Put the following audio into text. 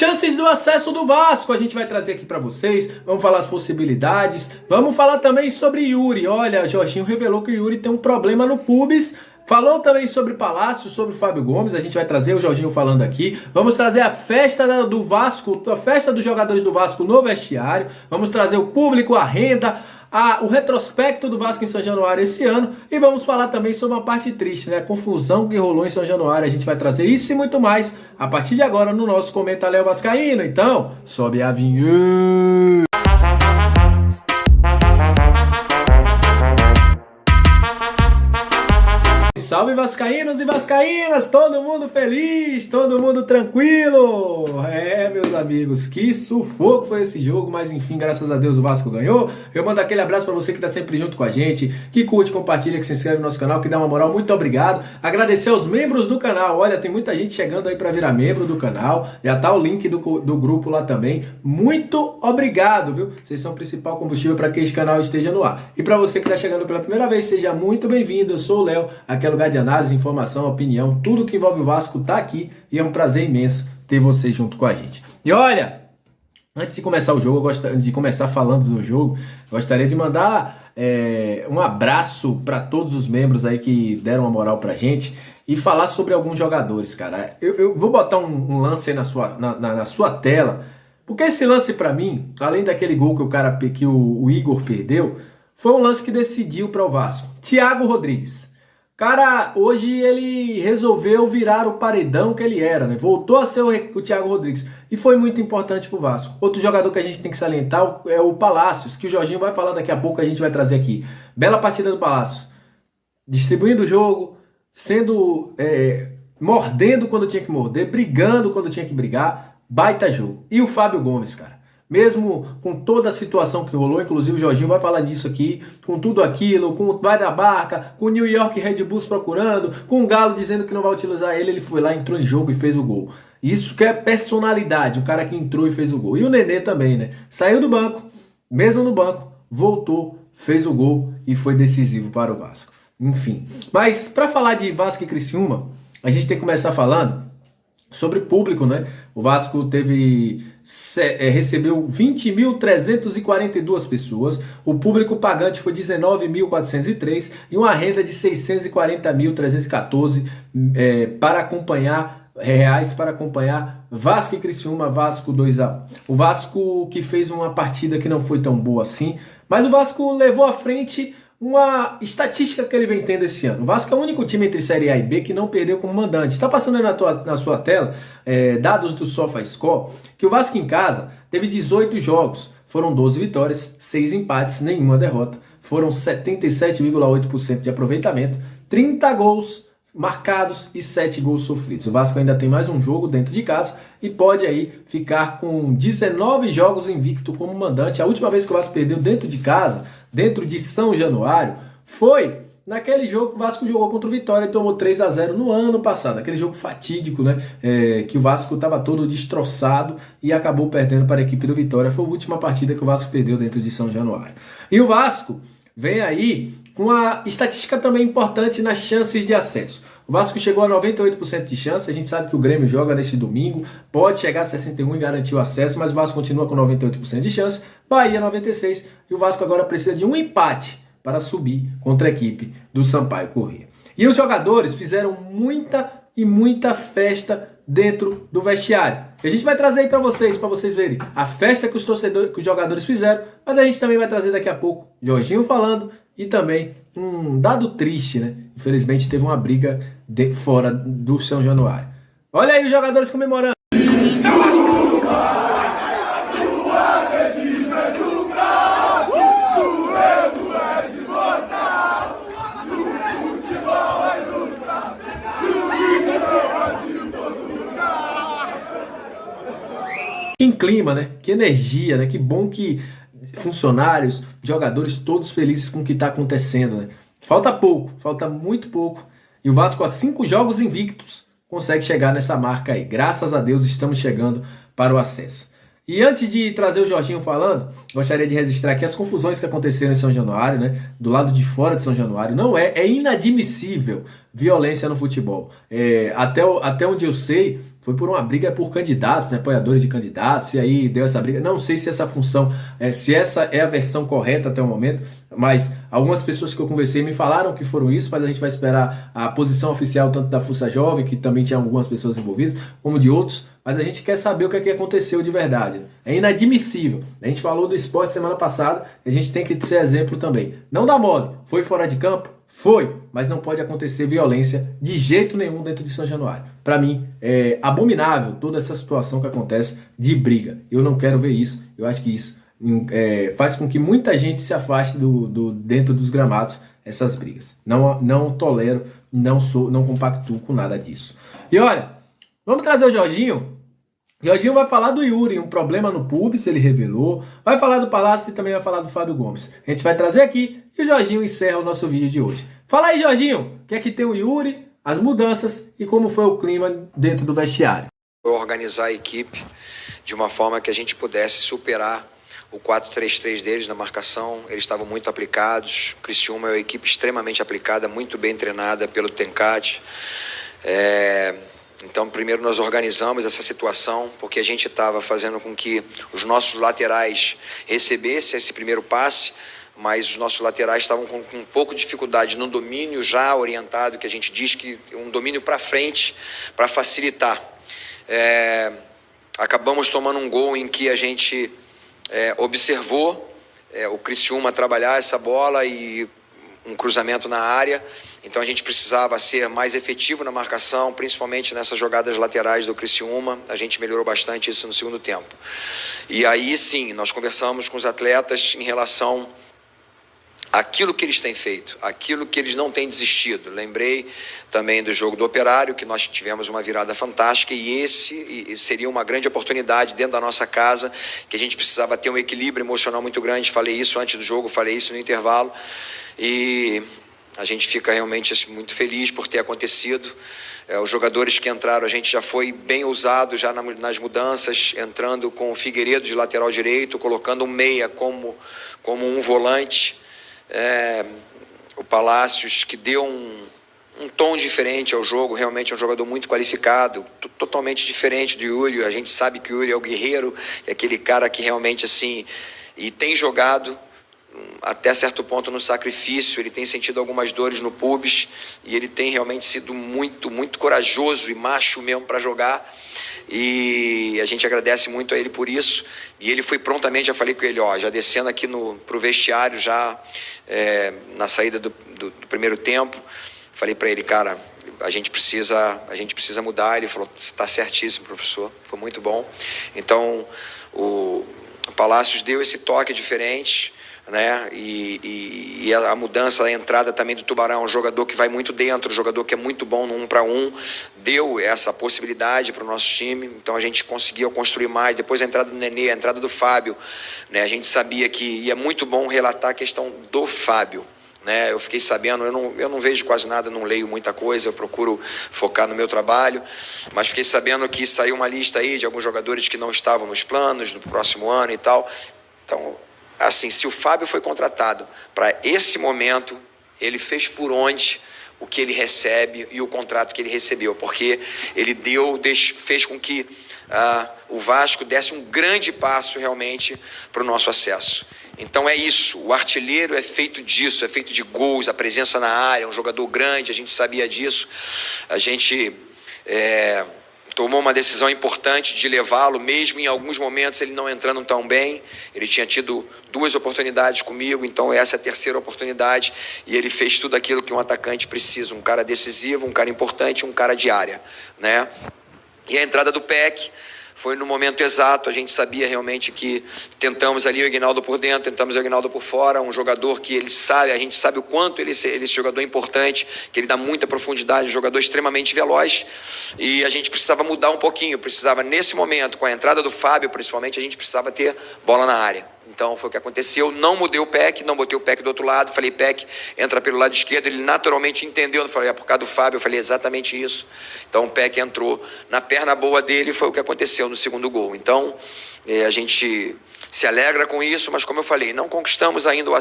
Chances do acesso do Vasco, a gente vai trazer aqui para vocês, vamos falar as possibilidades, vamos falar também sobre Yuri. Olha, Jorginho revelou que o Yuri tem um problema no pubis, falou também sobre Palácio, sobre Fábio Gomes, a gente vai trazer o Jorginho falando aqui, vamos trazer a festa do Vasco, a festa dos jogadores do Vasco no vestiário, vamos trazer o público, a renda, o retrospecto do Vasco em São Januário esse ano e vamos falar também sobre uma parte triste, né? A confusão que rolou em São Januário. A gente vai trazer isso e muito mais a partir de agora no nosso Comenta Léo Vascaíno. Então, sobe a vinheta! Salve vascaínos e vascaínas, todo mundo feliz, todo mundo tranquilo. Meus amigos, que sufoco foi esse jogo, mas enfim, graças a Deus o Vasco ganhou. Eu mando aquele abraço para você que tá sempre junto com a gente, que curte, compartilha, que se inscreve no nosso canal, que dá uma moral, muito obrigado. Agradecer aos membros do canal, olha, tem muita gente chegando aí para virar membro do canal, já tá o link do grupo lá também. Muito obrigado, viu? Vocês são o principal combustível para que esse canal esteja no ar. E para você que tá chegando pela primeira vez, seja muito bem-vindo. Eu sou o Léo, aqui é lugar de análise, informação, opinião, tudo que envolve o Vasco tá aqui e é um prazer imenso ter você junto com a gente. E olha, antes de começar o jogo, de começar falando do jogo, gostaria de mandar um abraço para todos os membros aí que deram uma moral pra gente e falar sobre alguns jogadores, cara. Eu vou botar um lance aí na sua tela, porque esse lance pra mim, além daquele gol que o Igor perdeu, foi um lance que decidiu para o Vasco. Thiago Rodrigues. Cara, hoje ele resolveu virar o paredão que ele era, né? Voltou a ser o Thiago Rodrigues e foi muito importante pro Vasco. Outro jogador que a gente tem que salientar é o Palácios, que o Jorginho vai falar daqui a pouco, a gente vai trazer aqui. Bela partida do Palácios, distribuindo o jogo, mordendo quando tinha que morder, brigando quando tinha que brigar, baita jogo. E o Fábio Gomes, cara. Mesmo com toda a situação que rolou, inclusive o Jorginho vai falar nisso aqui, com tudo aquilo, com o vai da barca, com o New York Red Bulls procurando, com o Galo dizendo que não vai utilizar ele foi lá, entrou em jogo e fez o gol. Isso que é personalidade, o cara que entrou e fez o gol. E o Nenê também, né? Saiu do banco, mesmo no banco, voltou, fez o gol e foi decisivo para o Vasco. Enfim, mas para falar de Vasco e Criciúma, a gente tem que começar falando sobre público, né? O Vasco recebeu 20.342 pessoas, o público pagante foi 19.403 e uma renda de 640.314 reais para acompanhar Vasco e Criciúma, Vasco 2-1. O Vasco que fez uma partida que não foi tão boa assim, mas o Vasco levou à frente uma estatística que ele vem tendo esse ano. O Vasco é o único time entre Série A e B que não perdeu como mandante. Está passando aí na sua tela dados do SofaScore, que o Vasco em casa teve 18 jogos, foram 12 vitórias, 6 empates, nenhuma derrota, foram 77,8% de aproveitamento, 30 gols marcados e 7 gols sofridos. O Vasco ainda tem mais um jogo dentro de casa e pode aí ficar com 19 jogos invicto como mandante. A última vez que o Vasco perdeu dentro de casa, dentro de São Januário, foi naquele jogo que o Vasco jogou contra o Vitória e tomou 3-0 no ano passado. Aquele jogo fatídico, né? Que o Vasco estava todo destroçado e acabou perdendo para a equipe do Vitória. Foi a última partida que o Vasco perdeu dentro de São Januário. E o Vasco vem aí com uma estatística também importante nas chances de acesso. O Vasco chegou a 98% de chance, a gente sabe que o Grêmio joga nesse domingo, pode chegar a 61% e garantir o acesso, mas o Vasco continua com 98% de chance, Bahia 96%, e o Vasco agora precisa de um empate para subir contra a equipe do Sampaio Corrêa. E os jogadores fizeram muita festa dentro do vestiário. E a gente vai trazer aí para vocês verem a festa que os jogadores fizeram, mas a gente também vai trazer daqui a pouco Jorginho falando e também um dado triste, né? Infelizmente teve uma briga fora do São Januário. Olha aí os jogadores comemorando. Que clima, né? Que energia, né? Que bom que funcionários, jogadores, todos felizes com o que está acontecendo, né? Falta pouco, falta muito pouco. E o Vasco, a 5 jogos invictos, consegue chegar nessa marca aí. Graças a Deus estamos chegando para o acesso. E antes de trazer o Jorginho falando, gostaria de registrar aqui as confusões que aconteceram em São Januário, né? Do lado de fora de São Januário. Não é inadmissível violência no futebol. Até onde eu sei, foi por uma briga por candidatos, né? Apoiadores de candidatos, e aí deu essa briga. Não sei se essa função, se essa é a versão correta até o momento, mas algumas pessoas que eu conversei me falaram que foram isso, mas a gente vai esperar a posição oficial, tanto da Força Jovem, que também tinha algumas pessoas envolvidas, como de outros, mas a gente quer saber o que é que aconteceu de verdade. É inadmissível. A gente falou do esporte semana passada, a gente tem que ser exemplo também. Não dá mole. Foi fora de campo? Foi, mas não pode acontecer violência de jeito nenhum dentro de São Januário. Para mim, é abominável toda essa situação que acontece de briga. Eu não quero ver isso. Eu acho que isso faz com que muita gente se afaste dentro dos gramados, essas brigas. Não tolero, não compactuo com nada disso. E olha, vamos trazer o Jorginho. Jorginho vai falar do Yuri, um problema no pubis, ele revelou. Vai falar do Palácio e também vai falar do Fábio Gomes. A gente vai trazer aqui e o Jorginho encerra o nosso vídeo de hoje. Fala aí, Jorginho, o que é que tem o Yuri, as mudanças e como foi o clima dentro do vestiário. Organizar a equipe de uma forma que a gente pudesse superar o 4-3-3 deles na marcação. Eles estavam muito aplicados. O Criciúma é uma equipe extremamente aplicada, muito bem treinada pelo Tencati. Então, primeiro nós organizamos essa situação, porque a gente estava fazendo com que os nossos laterais recebessem esse primeiro passe, mas os nossos laterais estavam com um pouco de dificuldade no domínio já orientado, que a gente diz que um domínio para frente, para facilitar. Acabamos tomando um gol em que a gente observou o Criciúma trabalhar essa bola e um cruzamento na área, então a gente precisava ser mais efetivo na marcação, principalmente nessas jogadas laterais do Criciúma. A gente melhorou bastante isso no segundo tempo. E aí sim, nós conversamos com os atletas em relação àquilo que eles têm feito, aquilo que eles não têm desistido. Lembrei também do jogo do Operário, que nós tivemos uma virada fantástica, e esse seria uma grande oportunidade dentro da nossa casa, que a gente precisava ter um equilíbrio emocional muito grande. Falei isso antes do jogo, falei isso no intervalo, e a gente fica realmente muito feliz por ter acontecido. Os jogadores que entraram, a gente já foi bem ousado já nas mudanças, entrando com o Figueiredo de lateral direito, colocando um meia como um volante. O Palácios, que deu um tom diferente ao jogo, realmente é um jogador muito qualificado, totalmente diferente do Yuri. A gente sabe que o Yuri é o guerreiro, é aquele cara que realmente assim, e tem jogado até certo ponto no sacrifício. Ele tem sentido algumas dores no pubis e ele tem realmente sido muito, muito corajoso e macho mesmo para jogar, e a gente agradece muito a ele por isso. E ele foi prontamente, já falei com ele, já descendo aqui pro vestiário, já na saída do primeiro tempo, falei para ele, cara, a gente precisa mudar. Ele falou, está certíssimo, professor, foi muito bom. Então o Palácios deu esse toque diferente, né? E a mudança, a entrada também do Tubarão, um jogador que vai muito dentro, um jogador que é muito bom no 1 para 1, deu essa possibilidade para o nosso time. Então a gente conseguiu construir mais. Depois a entrada do Nenê, a entrada do Fábio, né? A gente sabia que ia muito bom relatar a questão do Fábio, né? Eu fiquei sabendo, eu não vejo quase nada, não leio muita coisa, eu procuro focar no meu trabalho, mas fiquei sabendo que saiu uma lista aí de alguns jogadores que não estavam nos planos do próximo ano e tal. Então, assim, se o Fábio foi contratado para esse momento, ele fez por onde o que ele recebe e o contrato que ele recebeu, porque ele fez com que o Vasco desse um grande passo realmente para o nosso acesso. Então é isso, o artilheiro é feito disso, é feito de gols, a presença na área, um jogador grande, a gente sabia disso. A gente tomou uma decisão importante de levá-lo, mesmo em alguns momentos ele não entrando tão bem. Ele tinha tido 2 oportunidades comigo, então essa é a terceira oportunidade, e ele fez tudo aquilo que um atacante precisa, um cara decisivo, um cara importante, um cara de área, né? E a entrada do PEC foi no momento exato. A gente sabia realmente que tentamos ali o Aguinaldo por dentro, tentamos o Aguinaldo por fora, um jogador que a gente sabe o quanto ele é esse jogador importante, que ele dá muita profundidade, um jogador extremamente veloz, e a gente precisava mudar um pouquinho, precisava nesse momento, com a entrada do Fábio principalmente, a gente precisava ter bola na área. Então foi o que aconteceu, não mudei o PEC, não botei o PEC do outro lado, falei, PEC entra pelo lado esquerdo, ele naturalmente entendeu, eu falei, é por causa do Fábio, eu falei exatamente isso. Então o PEC entrou na perna boa dele, foi o que aconteceu no segundo gol. Então a gente se alegra com isso, mas como eu falei, não conquistamos ainda o